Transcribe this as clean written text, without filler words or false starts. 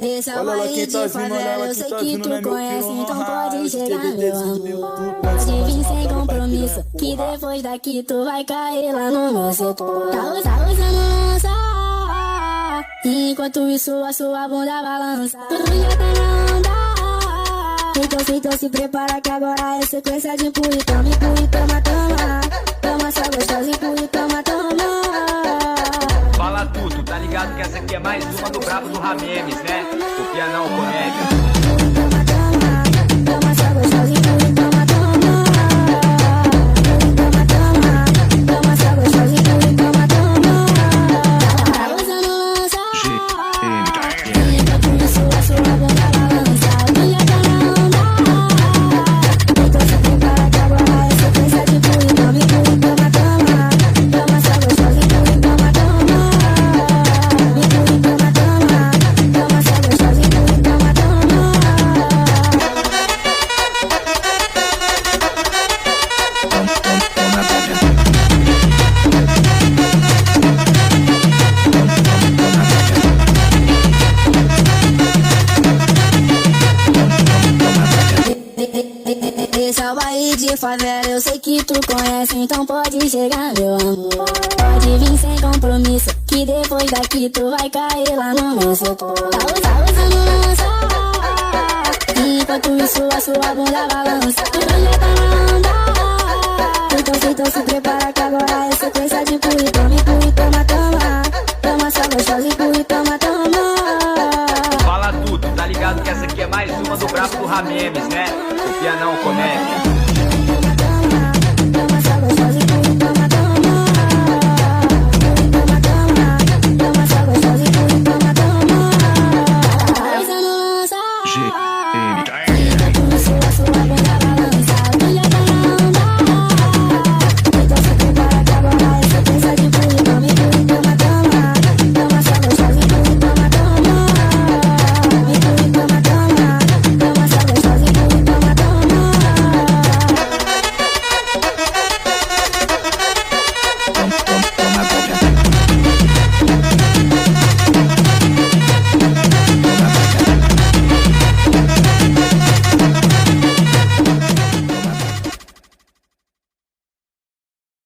Deixa Olha ela aí quem de tá vindo, olha favela, ela eu que sei tá que vindo, tu né, meu conhece, filho? então Ah, pode esse chegar, TDD meu desse amor. do meu YouTube, Pode vir sem tá compromisso, piranha, que porra. depois daqui tu vai cair lá no meu setor. Tá usando lança, enquanto isso a sua bunda balança. Tu já tá na onda, então se prepara que agora é sequência de empurra e toma, toma. Toma só gostosa, empurra e toma. Fala tudo, tá ligado que essa aqui é mais uma do brabo do Ramemes, né? Copia não, comédia. Toma só gostosa, empurra e toma. Toma só gostosa, empurra e toma. Tá usando lança, enquanto isso a sua bunda balança. Tu já tá na onda, então se prepara que agora é sequência de empurra e toma. Toma só gostosa, empurra e toma. Toma só gostosa, empurra e toma. Deixa o baile de favela, eu sei que tu conhece, então pode chegar, meu amor. Pode vir sem compromisso, que depois daqui tu vai cair lá no meu setor. Tá usando lança, enquanto isso a sua bunda balança. Tu já tá na onda, então se prepara que agora é sequência de empurra e toma. Toma só gostosa, empurra e toma. Fala tudo, tá ligado que essa aqui é mais uma do brabo do Ramemes, né? Copia não, comédia.